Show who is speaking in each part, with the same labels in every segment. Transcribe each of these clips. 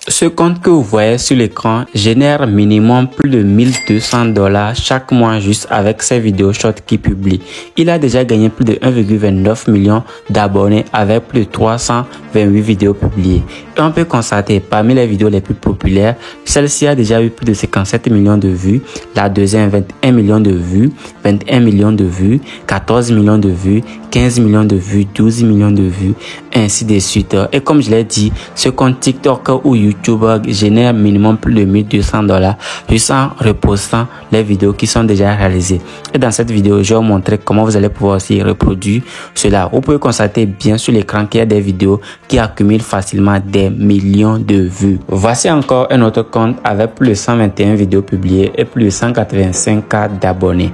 Speaker 1: Ce compte que vous voyez sur l'écran génère minimum plus de $1200 chaque mois juste avec ses vidéos short qu'il publie. Il a déjà gagné plus de 1,29 million d'abonnés avec plus de 328 vidéos publiées. Et on peut constater parmi les vidéos les plus populaires, celle-ci a déjà eu plus de 57 millions de vues, la deuxième 21 millions de vues, 21 millions de vues, 14 millions de vues, 15 millions de vues, 12 millions de vues, ainsi de suite. Et comme je l'ai dit, ce compte TikTok ou YouTube génère minimum plus de $1200 juste en repostant les vidéos qui sont déjà réalisées. Et dans cette vidéo, je vais vous montrer comment vous allez pouvoir aussi reproduire cela. Vous pouvez constater bien sur l'écran qu'il y a des vidéos qui accumulent facilement des millions de vues. Voici encore un autre compte avec plus de 121 vidéos publiées et plus de 185K d'abonnés.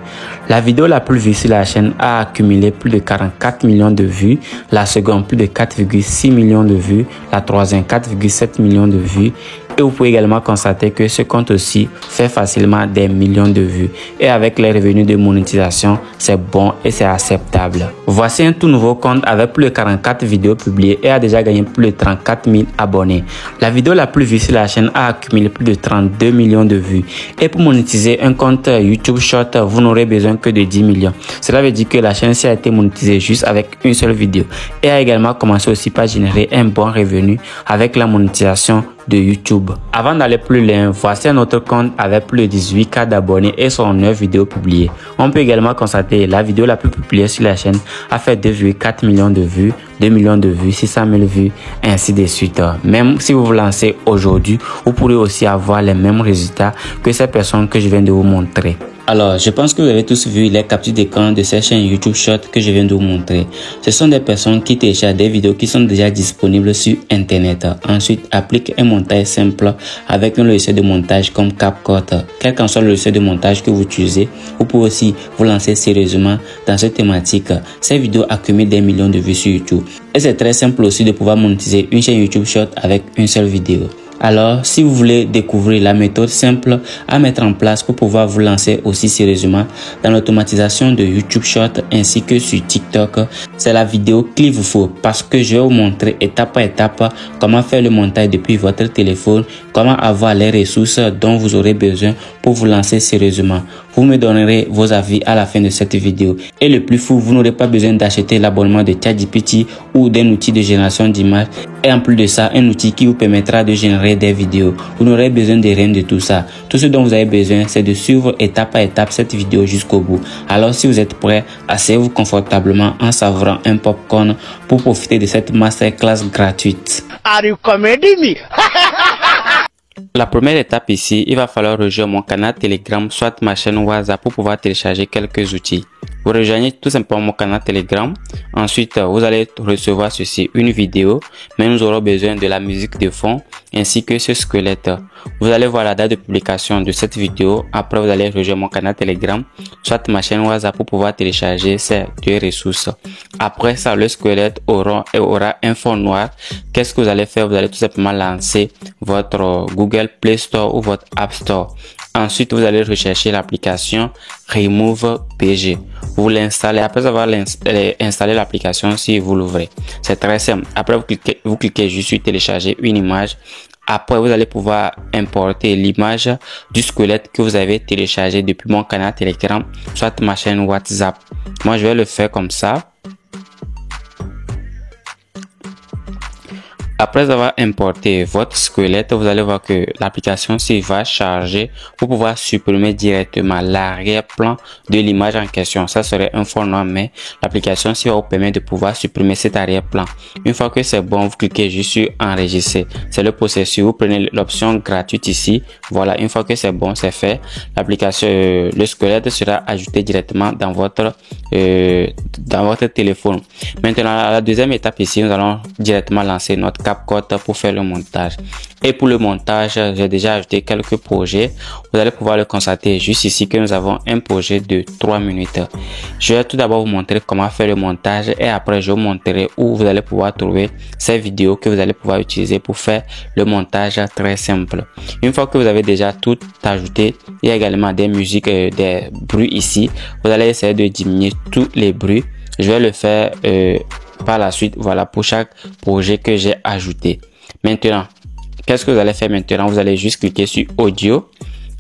Speaker 1: La vidéo la plus vue sur la chaîne a accumulé plus de 44 millions de vues, la seconde plus de 4,6 millions de vues, la troisième 4,7 millions de vues. Et vous pouvez également constater que ce compte aussi fait facilement des millions de vues. Et avec les revenus de monétisation, c'est bon et c'est acceptable. Voici un tout nouveau compte avec plus de 44 vidéos publiées et a déjà gagné plus de 34 000 abonnés. La vidéo la plus vue sur la chaîne a accumulé plus de 32 millions de vues. Et pour monétiser un compte YouTube Short, vous n'aurez besoin que de 10 millions. Cela veut dire que la chaîne a été monétisée juste avec une seule vidéo. Et a également commencé aussi par générer un bon revenu avec la monétisation de YouTube. Avant d'aller plus loin, voici un autre compte avec plus de 18K d'abonnés et son 9 vidéos publiées. On peut également constater la vidéo la plus populaire sur la chaîne a fait 2,4 millions de vues, 2 millions de vues, 600 000 vues, ainsi de suite. Même si vous vous lancez aujourd'hui, vous pourrez aussi avoir les mêmes résultats que ces personnes que je viens de vous montrer. Alors, je pense que vous avez tous vu les captures d'écran de ces chaînes YouTube Short que je viens de vous montrer. Ce sont des personnes qui téléchargent des vidéos qui sont déjà disponibles sur Internet. Ensuite, appliquent un montage simple avec un logiciel de montage comme CapCut. Quel qu'en soit le logiciel de montage que vous utilisez, vous pouvez aussi vous lancer sérieusement dans cette thématique. Ces vidéos accumulent des millions de vues sur YouTube. Et c'est très simple aussi de pouvoir monétiser une chaîne YouTube Short avec une seule vidéo. Alors, si vous voulez découvrir la méthode simple à mettre en place pour pouvoir vous lancer aussi sérieusement dans l'automatisation de YouTube Short ainsi que sur TikTok, c'est la vidéo qu'il vous faut parce que je vais vous montrer étape par étape comment faire le montage depuis votre téléphone, comment avoir les ressources dont vous aurez besoin pour vous lancer sérieusement. Vous me donnerez vos avis à la fin de cette vidéo. Et le plus fou, vous n'aurez pas besoin d'acheter l'abonnement de ChatGPT ou d'un outil de génération d'images. Et en plus de ça, un outil qui vous permettra de générer des vidéos. Vous n'aurez besoin de rien de tout ça. Tout ce dont vous avez besoin, c'est de suivre étape par étape cette vidéo jusqu'au bout. Alors si vous êtes prêts, asseyez-vous confortablement en savourant un popcorn pour profiter de cette masterclass gratuite.
Speaker 2: Are you kidding me?
Speaker 1: La première étape ici, il va falloir rejoindre mon canal Telegram, soit ma chaîne WhatsApp pour pouvoir télécharger quelques outils. Vous rejoignez tout simplement mon canal Telegram. Ensuite, vous allez recevoir ceci, une vidéo, mais nous aurons besoin de la musique de fond ainsi que ce squelette. Vous allez voir la date de publication de cette vidéo. Après, vous allez rejoindre mon canal Telegram, soit ma chaîne WhatsApp pour pouvoir télécharger ces deux ressources. Après ça, le squelette aura un fond noir. Qu'est-ce que vous allez faire? Vous allez tout simplement lancer votre Google Play Store ou votre App Store. Ensuite, vous allez rechercher l'application Remove PG. Vous l'installez. Après avoir installé l'application, si vous l'ouvrez, c'est très simple. Après, vous cliquez juste sur télécharger une image. Après, vous allez pouvoir importer l'image du squelette que vous avez téléchargé depuis mon canal Telegram, soit ma chaîne WhatsApp. Moi, je vais le faire comme ça. Après avoir importé votre squelette, vous allez voir que l'application s'y va charger pour pouvoir supprimer directement l'arrière-plan de l'image en question. Ça serait un fond noir, mais l'application s'y va vous permettre de pouvoir supprimer cet arrière-plan. Une fois que c'est bon, vous cliquez juste sur enregistrer. C'est le processus. Vous prenez l'option gratuite ici. Voilà, une fois que c'est bon, c'est fait. L'application, le squelette sera ajouté directement dans votre téléphone. Maintenant, à la deuxième étape ici, nous allons directement lancer notre CapCut pour faire le montage. Et pour le montage, j'ai déjà ajouté quelques projets. Vous allez pouvoir le constater juste ici que nous avons un projet de 3 minutes. Je vais tout d'abord vous montrer comment faire le montage et après je vous montrerai où vous allez pouvoir trouver ces vidéos que vous allez pouvoir utiliser pour faire le montage très simple. Une fois que vous avez déjà tout ajouté, il y a également des musiques, des bruits ici. Vous allez essayer de diminuer tous les bruits. Je vais le faire par la suite, voilà, pour chaque projet que j'ai ajouté. Maintenant, qu'est-ce que vous allez faire maintenant? Vous allez juste cliquer sur audio.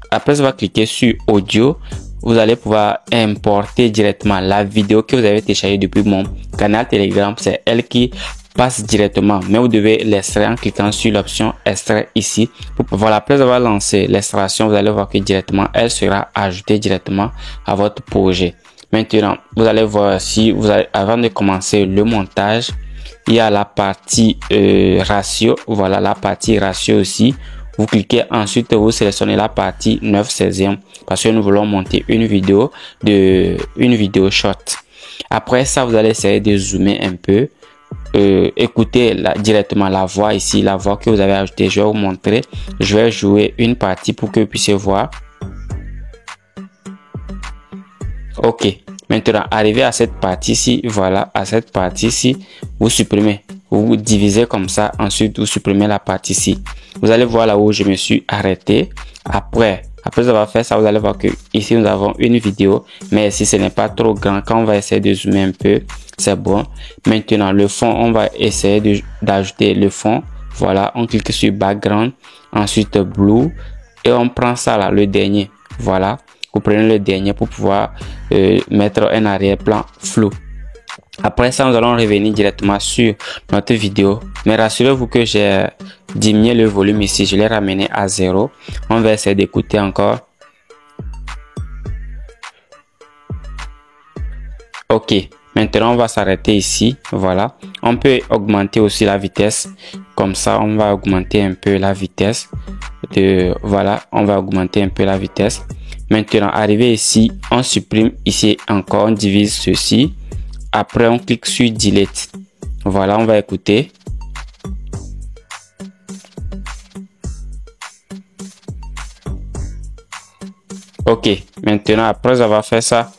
Speaker 1: Après avoir cliqué sur audio, vous allez pouvoir importer directement la vidéo que vous avez téléchargée depuis mon canal Telegram. C'est elle qui passe directement, mais vous devez l'extraire en cliquant sur l'option extraire ici. Voilà, après avoir lancé l'extraction, vous allez voir que directement elle sera ajoutée directement à votre projet. Maintenant, vous allez voir si vous allez, avant de commencer le montage, il y a la partie ratio. Voilà, la partie ratio aussi. Vous cliquez ensuite, vous sélectionnez la partie 9/16e parce que nous voulons monter une vidéo short. Après ça, vous allez essayer de zoomer un peu. Écoutez directement la voix ici, la voix que vous avez ajoutée. Je vais vous montrer. Je vais jouer une partie pour que vous puissiez voir. Ok. Maintenant, arrivé à cette partie-ci, voilà, à cette partie-ci, vous supprimez. Vous divisez comme ça. Ensuite, vous supprimez la partie-ci. Vous allez voir là où je me suis arrêté. Après avoir fait ça, vous allez voir que ici, nous avons une vidéo. Mais si ce n'est pas trop grand, quand on va essayer de zoomer un peu, c'est bon. Maintenant, le fond, on va essayer d'ajouter le fond. Voilà, on clique sur background. Ensuite, blue. Et on prend ça là, le dernier. Voilà. Vous prenez le dernier pour pouvoir mettre un arrière-plan flou. Après ça, nous allons revenir directement sur notre vidéo. Mais rassurez-vous que j'ai diminué le volume ici. Je l'ai ramené à 0. On va essayer d'écouter encore. Ok. Maintenant, on va s'arrêter ici. Voilà. On peut augmenter aussi la vitesse. Comme ça, on va augmenter un peu la vitesse. Voilà. On va augmenter un peu la vitesse. Maintenant, arrivé ici, on supprime ici encore. On divise ceci. Après, on clique sur Delete. Voilà, on va écouter. Ok, maintenant, après avoir fait ça,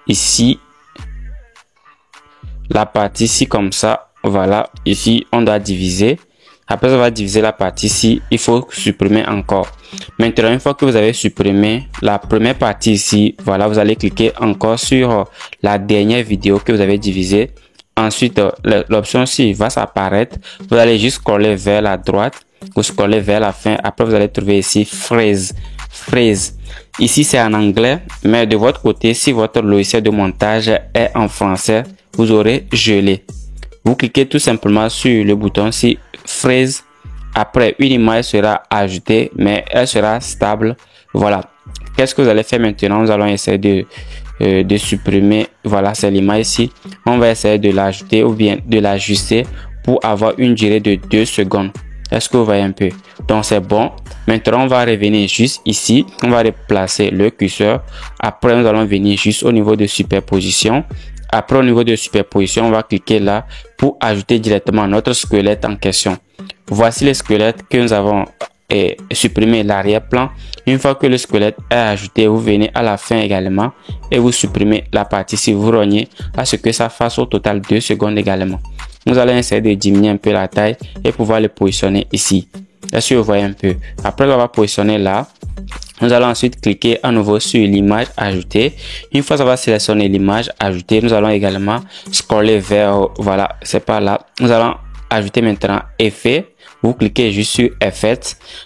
Speaker 1: ici, la partie ici comme ça, voilà, ici, on doit diviser. Après avoir divisé la partie ici, il faut supprimer encore. Maintenant, une fois que vous avez supprimé la première partie ici, voilà, vous allez cliquer encore sur la dernière vidéo que vous avez divisée. Ensuite, l'option ci va s'apparaître. Vous allez juste scroller vers la droite, vous scrollez vers la fin. Après, vous allez trouver ici phrase. Ici, c'est en anglais, mais de votre côté, si votre logiciel de montage est en français, vous aurez gelé. Vous cliquez tout simplement sur le bouton ici, phrase. Après, une image sera ajoutée, mais elle sera stable. Voilà. Qu'est-ce que vous allez faire maintenant? Nous allons essayer de supprimer. Voilà, c'est l'image ici. On va essayer de l'ajouter ou bien de l'ajuster pour avoir une durée de 2 secondes. Est-ce que vous voyez un peu? Donc, c'est bon. Maintenant, on va revenir juste ici. On va replacer le curseur. Après, nous allons venir juste au niveau de superposition. Après, au niveau de superposition, on va cliquer là pour ajouter directement notre squelette en question. Voici le squelette que nous avons supprimé l'arrière-plan. Une fois que le squelette est ajouté, vous venez à la fin également et vous supprimez la partie si vous rognez à ce que ça fasse au total 2 secondes également. Nous allons essayer de diminuer un peu la taille et pouvoir le positionner ici. Est-ce que vous voyez un peu? Après l'avoir positionné là, nous allons ensuite cliquer à nouveau sur l'image ajoutée. Une fois avoir sélectionné l'image ajoutée, nous allons également scroller vers, voilà, c'est par là. Nous allons ajouter maintenant effet. Vous cliquez juste sur effet.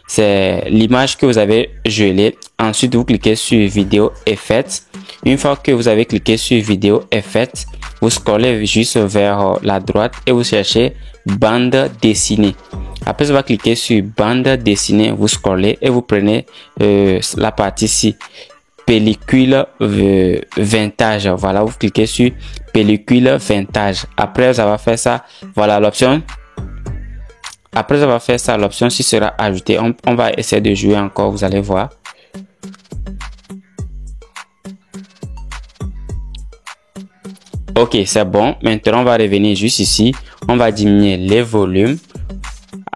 Speaker 1: C'est l'image que vous avez gelée. Ensuite, vous cliquez sur vidéo effet. Une fois que vous avez cliqué sur vidéo effet, vous scrollez juste vers la droite et vous cherchez bande dessinée. Après, vous cliquez sur bande dessinée, vous scrollez et vous prenez la partie ici, pellicule vintage. Voilà, vous cliquez sur pellicule vintage. Après avoir fait ça, voilà l'option. Après avoir fait ça, l'option ci sera ajoutée. On va essayer de jouer encore, vous allez voir. Ok, c'est bon. Maintenant, on va revenir juste ici. On va diminuer les volumes.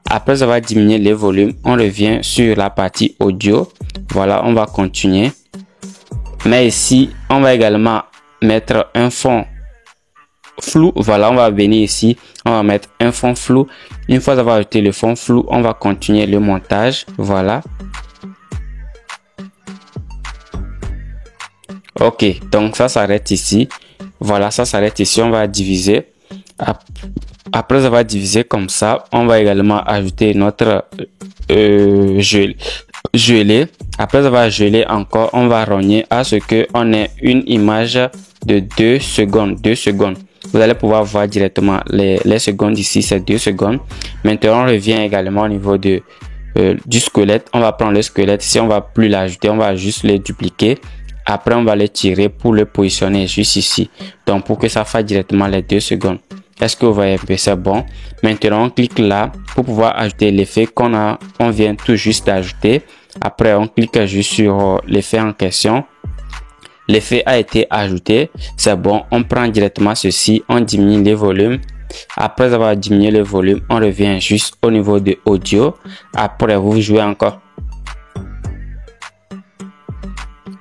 Speaker 1: Après avoir diminué les volumes, on revient sur la partie audio. Voilà, on va continuer. Mais ici, on va également mettre un fond flou. Voilà, on va venir ici. On va mettre un fond flou. Une fois avoir ajouté le fond flou, on va continuer le montage. Voilà. Ok, donc ça s'arrête ici. Voilà, ça s'arrête ici. On va diviser. Après avoir divisé comme ça, on va également ajouter notre gelé. Après avoir gelé encore, on va rogner à ce que on ait une image de 2 secondes. 2 secondes. Vous allez pouvoir voir directement les secondes ici, c'est 2 secondes. Maintenant, on revient également au niveau de du squelette. On va prendre le squelette. Si on va plus l'ajouter, on va juste le dupliquer. Après, on va le tirer pour le positionner juste ici. Donc, pour que ça fasse directement les 2 secondes. Est-ce que vous voyez un peu? C'est bon. Maintenant, on clique là pour pouvoir ajouter l'effet on vient tout juste d'ajouter. Après, on clique juste sur l'effet en question. L'effet a été ajouté. C'est bon. On prend directement ceci. On diminue les volumes. Après avoir diminué le volume, on revient juste au niveau de audio. Après, vous jouez encore.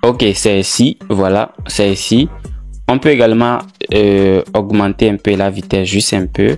Speaker 1: Ok, c'est ici. Voilà, c'est ici. On peut également augmenter un peu la vitesse, juste un peu.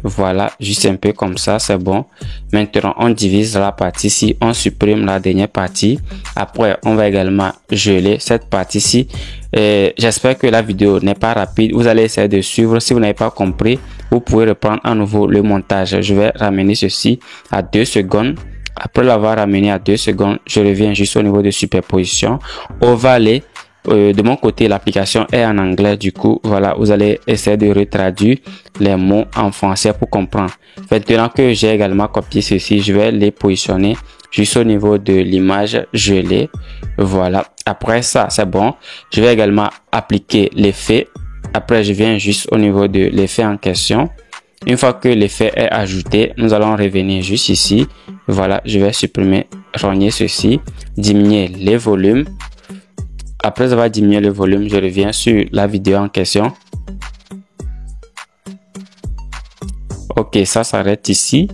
Speaker 1: Voilà, juste un peu comme ça, c'est bon. Maintenant, on divise la partie ici, on supprime la dernière partie. Après, on va également geler cette partie-ci. J'espère que la vidéo n'est pas rapide. Vous allez essayer de suivre. Si vous n'avez pas compris, vous pouvez reprendre à nouveau le montage. Je vais ramener ceci à 2 secondes. Après l'avoir ramené à 2 secondes, je reviens juste au niveau de superposition. On va aller de mon côté, l'application est en anglais. Du coup, voilà, vous allez essayer de retraduire les mots en français pour comprendre. Maintenant que j'ai également copié ceci, je vais les positionner juste au niveau de l'image gelée. Voilà. Après ça, c'est bon. Je vais également appliquer l'effet. Après, je viens juste au niveau de l'effet en question. Une fois que l'effet est ajouté, nous allons revenir juste ici. Voilà, je vais supprimer, rogner ceci, diminuer les volumes. Après avoir diminué le volume, je reviens sur la vidéo en question. Ok, ça s'arrête ici.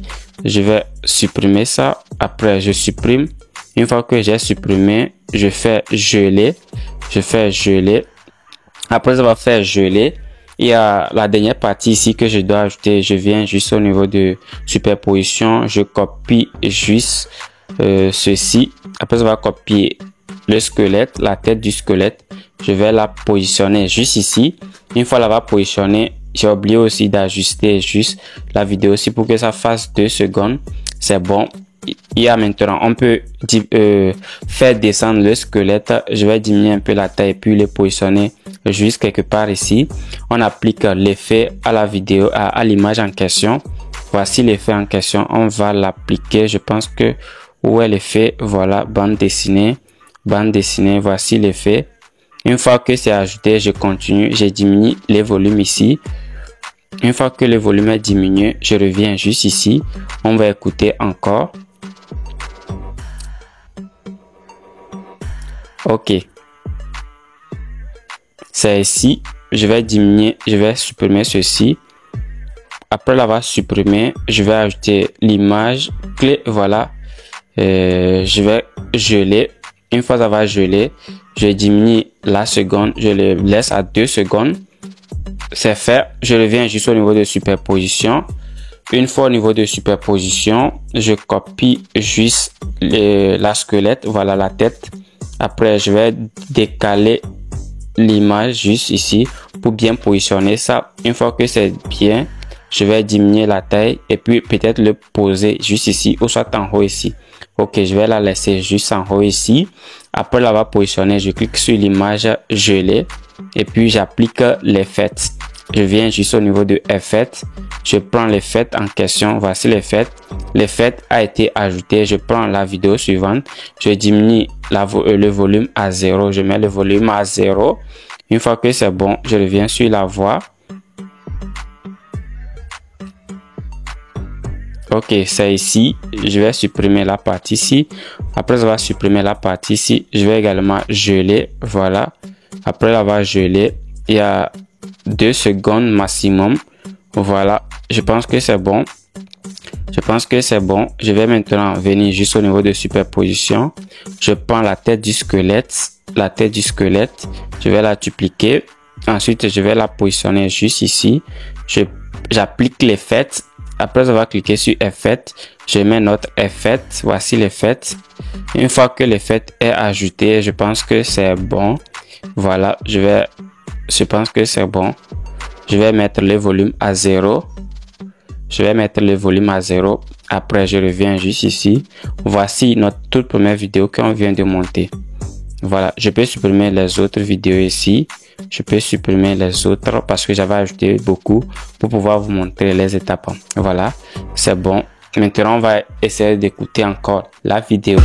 Speaker 1: Je vais supprimer ça. Après, je supprime. Une fois que j'ai supprimé, je fais geler. Je fais geler. Après avoir fait geler, il y a la dernière partie ici que je dois ajouter. Je viens juste au niveau de superposition. Je copie juste ceci. Après avoir copié le squelette, la tête du squelette, je vais la positionner juste ici. Une fois l'avoir positionnée, j'ai oublié aussi d'ajuster juste la vidéo aussi pour que ça fasse 2 secondes. C'est bon. Il y a maintenant, on peut faire descendre le squelette. Je vais diminuer un peu la taille puis le positionner juste quelque part ici. On applique l'effet à la vidéo, à l'image en question. Voici l'effet en question. On va l'appliquer. Je pense que où est l'effet? Voilà, bande dessinée. Bande dessinée, voici l'effet. Une fois que c'est ajouté, je continue, je diminue les volumes ici. Une fois que le volume est diminué, je reviens juste ici. On va écouter encore. Ok. C'est ici. Je vais diminuer, je vais supprimer ceci. Après l'avoir supprimé, je vais ajouter l'image clé. Voilà. Je vais geler. Une fois avoir gelé, je diminue la seconde, je le laisse à 2 secondes. C'est fait. Je reviens juste au niveau de superposition. Une fois au niveau de superposition, je copie juste la squelette, voilà la tête. Après, je vais décaler l'image juste ici pour bien positionner ça. Une fois que c'est bien, je vais diminuer la taille et puis peut-être le poser juste ici ou soit en haut ici. Ok, je vais la laisser juste en haut ici. Après l'avoir positionné, je clique sur l'image gelée et puis j'applique l'effet. Je viens juste au niveau de effet. Je prends l'effet en question. Voici l'effet. L'effet a été ajouté. Je prends la vidéo suivante. Je diminue le volume à 0. Je mets le volume à 0. Une fois que c'est bon, je reviens sur la voix. Ok, c'est ici. Je vais supprimer la partie ici. Après avoir supprimé la partie ici, je vais également geler. Voilà. Après l'avoir gelé, il y a 2 secondes maximum. Voilà. Je pense que c'est bon. Je pense que c'est bon. Je vais maintenant venir juste au niveau de superposition. Je prends la tête du squelette. La tête du squelette. Je vais la dupliquer. Ensuite, je vais la positionner juste ici. J'applique l'effet. Après avoir cliqué sur effet, je mets notre effet. Voici l'effet. Une fois que l'effet est ajouté, je pense que c'est bon. Voilà, je pense que c'est bon. Je vais mettre le volume à 0. Je vais mettre le volume à 0. Après, je reviens juste ici. Voici notre toute première vidéo qu'on vient de monter. Voilà, je peux supprimer les autres vidéos ici. Je peux supprimer les autres parce que j'avais ajouté beaucoup pour pouvoir vous montrer les étapes. Voilà, c'est bon. Maintenant, on va essayer d'écouter encore la vidéo.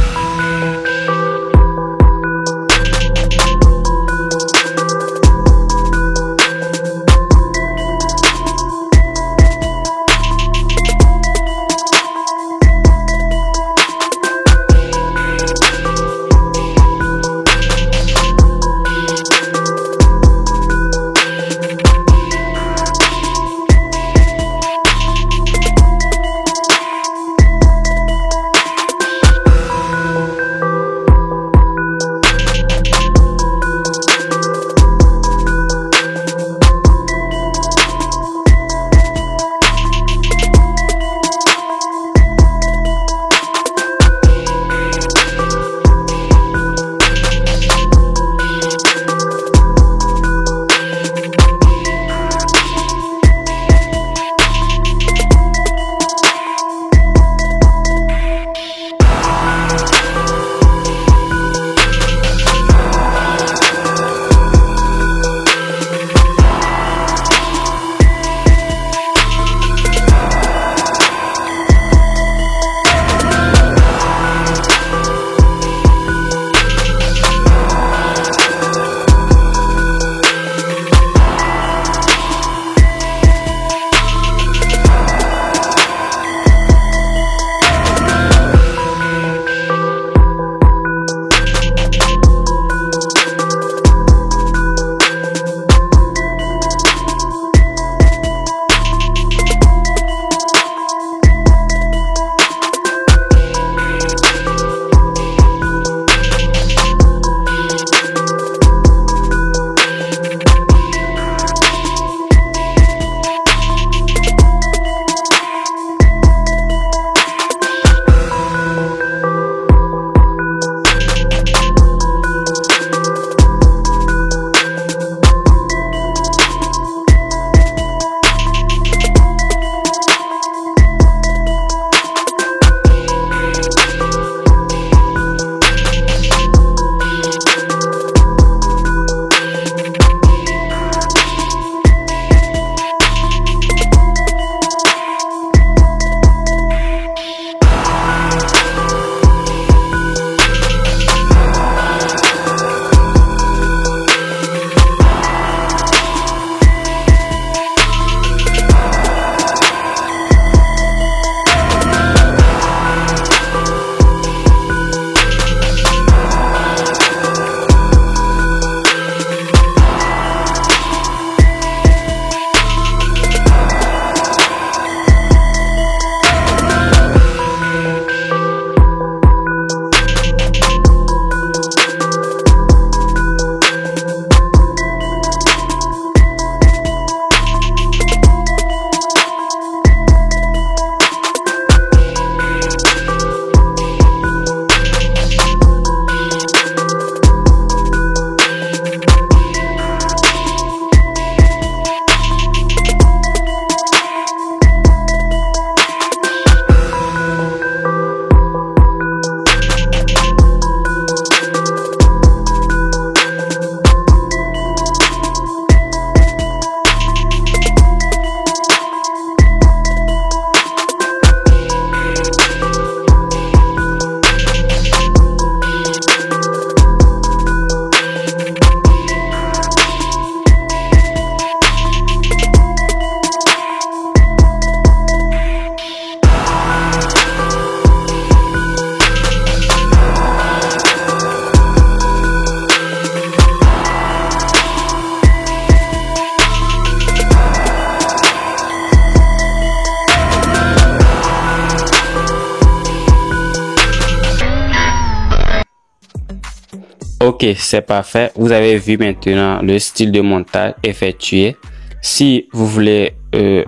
Speaker 1: Ok, c'est parfait. Vous avez vu maintenant le style de montage effectué. Si vous voulez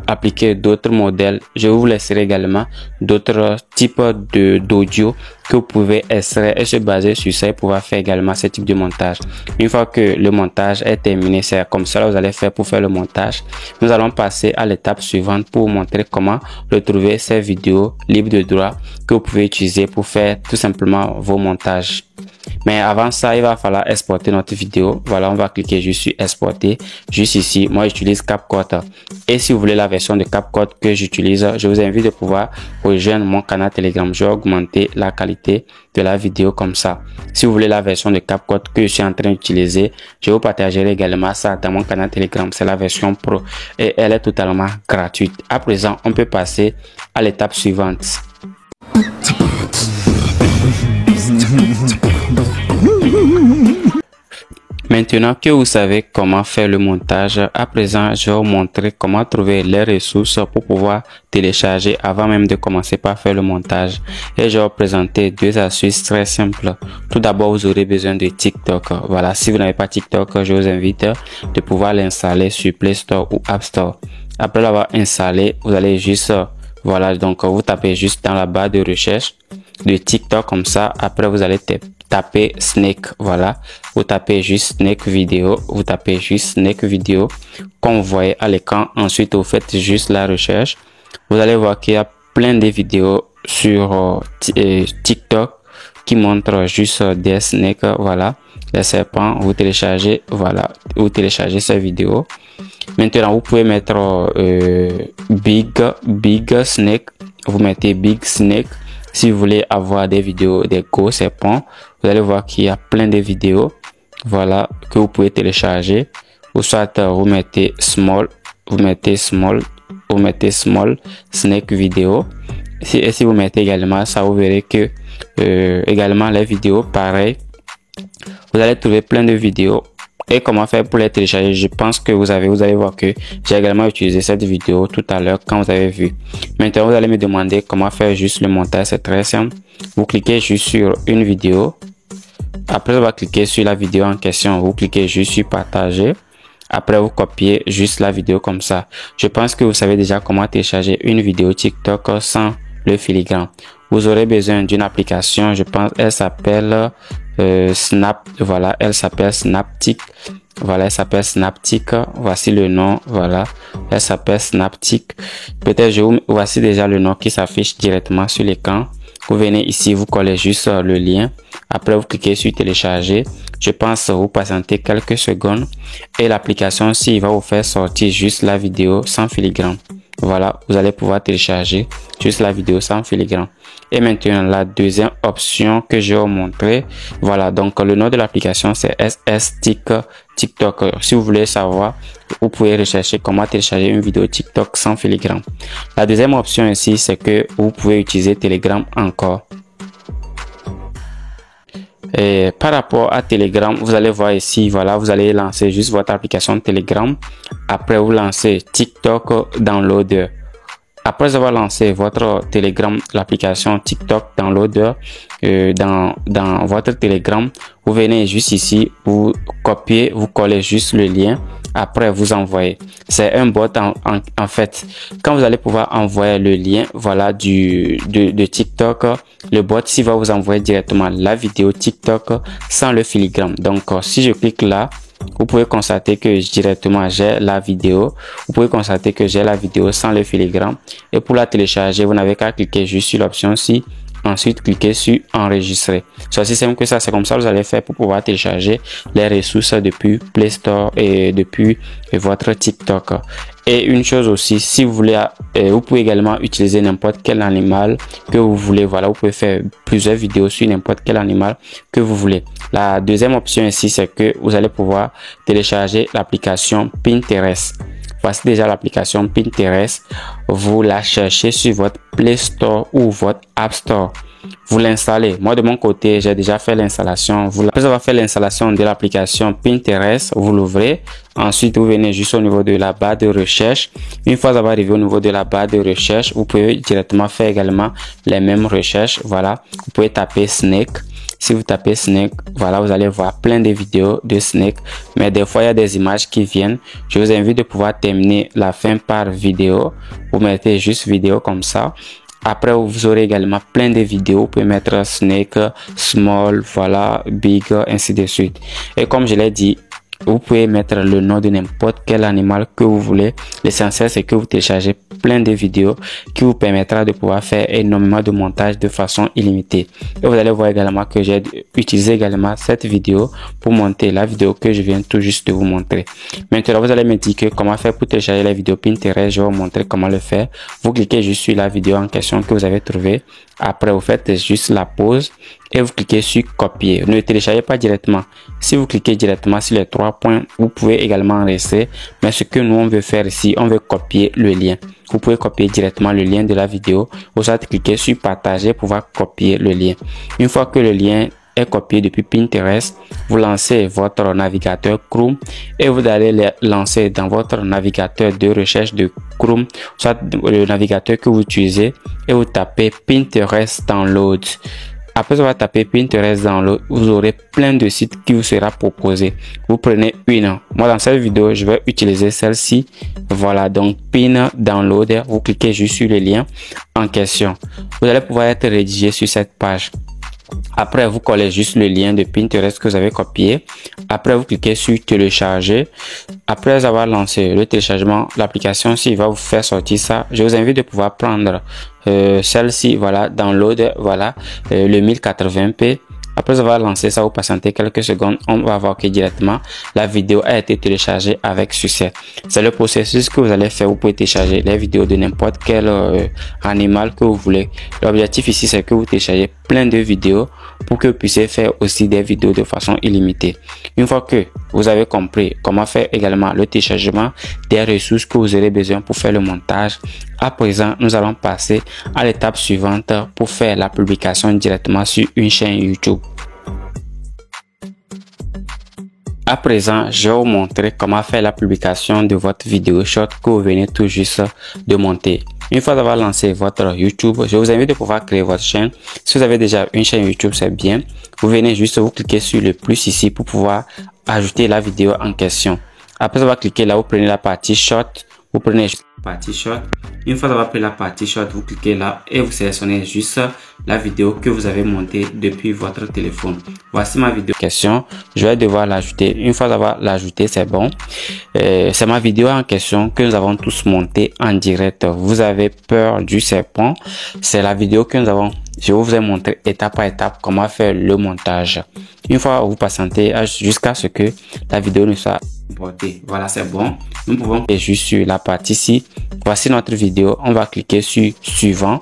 Speaker 1: appliquer d'autres modèles, je vous laisserai également d'autres types d'audio que vous pouvez extraire et se baser sur ça et pouvoir faire également ce type de montage. Une fois que le montage est terminé, c'est comme ça que vous allez faire pour faire le montage. Nous allons passer à l'étape suivante pour vous montrer comment retrouver ces vidéos libres de droit que vous pouvez utiliser pour faire tout simplement vos montages. Mais avant ça, il va falloir exporter notre vidéo. Voilà, on va cliquer juste sur exporter. Juste ici, moi j'utilise CapCut. Et si vous voulez la version de CapCut que j'utilise, je vous invite de pouvoir rejoindre mon canal Telegram. Je vais augmenter la qualité de la vidéo comme ça. Si vous voulez la version de CapCut que je suis en train d'utiliser, je vous partagerai également ça dans mon canal Telegram. C'est la version Pro et elle est totalement gratuite. À présent, on peut passer à l'étape suivante. Maintenant que vous savez comment faire le montage, à présent, je vais vous montrer comment trouver les ressources pour pouvoir télécharger avant même de commencer par faire le montage. Et je vais vous présenter deux astuces très simples. Tout d'abord, vous aurez besoin de TikTok. Voilà, si vous n'avez pas TikTok, je vous invite de pouvoir l'installer sur Play Store ou App Store. Après l'avoir installé, vous allez juste, voilà, donc vous tapez juste dans la barre de recherche de TikTok comme ça. Après, vous allez taper Snake, voilà, vous tapez juste Snake vidéo, vous tapez juste Snake vidéo comme vous voyez à l'écran. Ensuite, vous faites juste la recherche. Vous allez voir qu'il y a plein de vidéos sur TikTok qui montrent juste des snakes, voilà, les serpents. Vous téléchargez, voilà, vous téléchargez ces vidéos. Maintenant, vous pouvez mettre Big Snake, vous mettez Big Snake. Si vous voulez avoir des vidéos des gros serpents, vous allez voir qu'il y a plein de vidéos, voilà, que vous pouvez télécharger. Ou soit vous mettez small snake vidéo. Et si vous mettez également ça, vous verrez que également les vidéos pareil. Vous allez trouver plein de vidéos. Et comment faire pour les télécharger? Je pense que vous allez voir que j'ai également utilisé cette vidéo tout à l'heure quand vous avez vu. Maintenant, vous allez me demander comment faire juste le montage. C'est très simple. Vous cliquez juste sur une vidéo. Après, vous allez cliquer sur la vidéo en question. Vous cliquez juste sur partager. Après, vous copiez juste la vidéo comme ça. Je pense que vous savez déjà comment télécharger une vidéo TikTok sans le filigrane. Vous aurez besoin d'une application. Je pense elle s'appelle Snap, voilà, elle s'appelle Snaptic, voilà, elle s'appelle Snaptic, voici le nom, voilà, elle s'appelle Snaptic. Peut-être voici déjà le nom qui s'affiche directement sur l'écran. Vous venez ici, vous collez juste le lien, après vous cliquez sur télécharger. Je pense vous patientez quelques secondes et l'application aussi va vous faire sortir juste la vidéo sans filigrane. Voilà, vous allez pouvoir télécharger juste la vidéo sans filigrane. Et maintenant, la deuxième option que je vais vous montrer, voilà, donc le nom de l'application c'est TikTok. Si vous voulez savoir, vous pouvez rechercher comment télécharger une vidéo TikTok sans filigrane. La deuxième option ici, c'est que vous pouvez utiliser Telegram encore. Et par rapport à Telegram, vous allez voir ici, voilà, vous allez lancer juste votre application Telegram. Après, vous lancez TikTok Downloader. Après avoir lancé votre Telegram, l'application TikTok Downloader dans votre Telegram, vous venez juste ici, vous copiez, vous collez juste le lien. Après, vous envoyez. C'est un bot en fait. Quand vous allez pouvoir envoyer le lien, voilà, de TikTok, le bot ici va vous envoyer directement la vidéo TikTok sans le filigrane. Donc, si je clique là, vous pouvez constater que directement j'ai la vidéo. Vous pouvez constater que j'ai la vidéo sans le filigrane. Et pour la télécharger, vous n'avez qu'à cliquer juste sur l'option ci. Ensuite, cliquez sur enregistrer. C'est aussi simple que ça. C'est comme ça que vous allez faire pour pouvoir télécharger les ressources depuis Play Store et depuis votre TikTok. Et une chose aussi, si vous voulez, vous pouvez également utiliser n'importe quel animal que vous voulez. Voilà, vous pouvez faire plusieurs vidéos sur n'importe quel animal que vous voulez. La deuxième option ici, c'est que vous allez pouvoir télécharger l'application Pinterest. Voici déjà l'application Pinterest. Vous la cherchez sur votre Play Store ou votre App Store. Vous l'installez. Moi, de mon côté, j'ai déjà fait l'installation. Après avoir fait l'installation de l'application Pinterest, vous l'ouvrez. Ensuite, vous venez juste au niveau de la barre de recherche. Une fois avoir arrivé au niveau de la barre de recherche, vous pouvez directement faire également les mêmes recherches. Voilà. Vous pouvez taper Snake. Si vous tapez Snake, voilà, vous allez voir plein de vidéos de Snake. Mais des fois, il y a des images qui viennent. Je vous invite de pouvoir terminer la fin par vidéo. Vous mettez juste vidéo comme ça. Après, vous aurez également plein de vidéos. Vous pouvez mettre snake, small, voilà, big, ainsi de suite. Et comme je l'ai dit, vous pouvez mettre le nom de n'importe quel animal que vous voulez. L'essentiel, c'est que vous téléchargez plein de vidéos qui vous permettra de pouvoir faire énormément de montage de façon illimitée. Et vous allez voir également que j'ai utilisé également cette vidéo pour monter la vidéo que je viens tout juste de vous montrer. Maintenant, vous allez me dire que comment faire pour télécharger la vidéo Pinterest. Je vais vous montrer comment le faire. Vous cliquez juste sur la vidéo en question que vous avez trouvée. Après, vous faites juste la pause et vous cliquez sur copier. Ne téléchargez pas directement. Si vous cliquez directement sur les 3 points, vous pouvez également en rester. Mais ce que nous, on veut faire ici, on veut copier le lien. Vous pouvez copier directement le lien de la vidéo. Vous allez cliquer sur partager pour pouvoir copier le lien. Une fois que le lien est copié depuis Pinterest, vous lancez votre navigateur Chrome et vous allez le lancer dans votre navigateur de recherche de Chrome, soit le navigateur que vous utilisez, et vous tapez Pinterest Download. Après avoir tapé Pinterest Download, vous aurez plein de sites qui vous sera proposé. Vous prenez une. Moi, dans cette vidéo, je vais utiliser celle-ci. Voilà, donc Pin Download. Vous cliquez juste sur le lien en question. Vous allez pouvoir être rédigé sur cette page. Après, vous collez juste le lien de Pinterest que vous avez copié. Après, vous cliquez sur télécharger. Après avoir lancé le téléchargement, l'application, s'il va vous faire sortir ça, je vous invite de pouvoir prendre celle-ci, voilà, download, voilà, le 1080p. Après avoir lancé ça, vous patientez quelques secondes, on va voir que directement la vidéo a été téléchargée avec succès. C'est le processus que vous allez faire. Vous pouvez télécharger les vidéos de n'importe quel animal que vous voulez. L'objectif ici, c'est que vous téléchargez plein de vidéos pour que vous puissiez faire aussi des vidéos de façon illimitée. Une fois que vous avez compris comment faire également le téléchargement des ressources que vous aurez besoin pour faire le montage, à présent, nous allons passer à l'étape suivante pour faire la publication directement sur une chaîne YouTube. À présent, je vais vous montrer comment faire la publication de votre vidéo short que vous venez tout juste de monter. Une fois d'avoir lancé votre YouTube, je vous invite de pouvoir créer votre chaîne. Si vous avez déjà une chaîne YouTube, c'est bien. Vous venez juste vous cliquer sur le plus ici pour pouvoir ajouter la vidéo en question. Après avoir cliqué là, vous prenez la partie short. Vous prenez juste la partie short. Une fois d'avoir pris la partie short, vous cliquez là et vous sélectionnez juste la vidéo que vous avez montée depuis votre téléphone. Voici ma vidéo question. Je vais devoir l'ajouter. Une fois d'avoir l'ajouté, c'est bon. C'est ma vidéo en question que nous avons tous montée en direct. Vous avez peur du serpent? C'est la vidéo que nous avons. Je vous ai montré étape par étape comment faire le montage. Une fois vous patientez jusqu'à ce que la vidéo ne soit importée. Voilà, c'est bon. Nous pouvons cliquer juste sur la partie ici. Voici notre vidéo. On va cliquer sur suivant.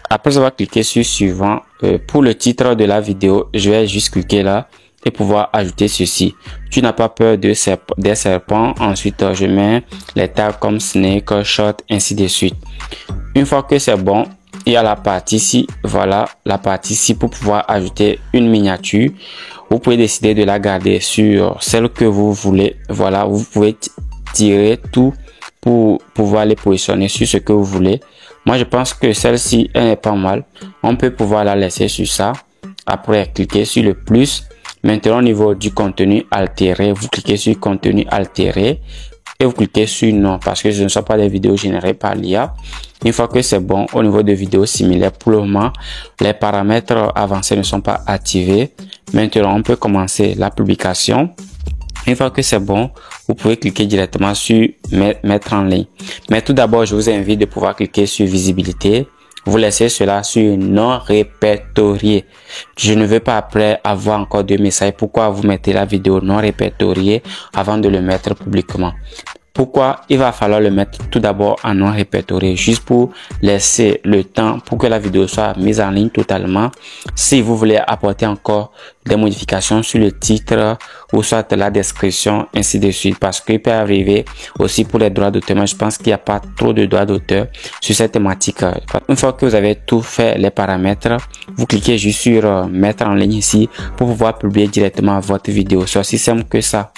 Speaker 1: Après avoir cliqué sur suivant, pour le titre de la vidéo, je vais juste cliquer là et pouvoir ajouter ceci. Tu n'as pas peur des serpents. Ensuite, je mets les tags comme snake, short, ainsi de suite. Une fois que c'est bon, il y a la partie ici, voilà, la partie ici pour pouvoir ajouter une miniature. Vous pouvez décider de la garder sur celle que vous voulez. Voilà, vous pouvez tirer tout pour pouvoir les positionner sur ce que vous voulez. Moi, je pense que celle-ci, elle n'est pas mal. On peut pouvoir la laisser sur ça. Après, cliquez sur le plus. Maintenant, au niveau du contenu altéré, vous cliquez sur contenu altéré. Et vous cliquez sur non parce que ce ne sont pas des vidéos générées par l'IA. Une fois que c'est bon, au niveau de vidéos similaires, pour le moment, les paramètres avancés ne sont pas activés. Maintenant, on peut commencer la publication. Une fois que c'est bon, vous pouvez cliquer directement sur mettre en ligne. Mais tout d'abord, je vous invite de pouvoir cliquer sur visibilité. Vous laissez cela sur non répertorié. Je ne veux pas après avoir encore deux messages. Pourquoi vous mettez la vidéo non répertoriée avant de le mettre publiquement? Pourquoi il va falloir le mettre tout d'abord en non répertorié, juste pour laisser le temps pour que la vidéo soit mise en ligne totalement. Si vous voulez apporter encore des modifications sur le titre ou soit la description, ainsi de suite, parce qu'il peut arriver aussi pour les droits d'auteur. Mais je pense qu'il n'y a pas trop de droits d'auteur sur cette thématique. Une fois que vous avez tout fait les paramètres, vous cliquez juste sur mettre en ligne ici pour pouvoir publier directement votre vidéo. C'est aussi simple que ça.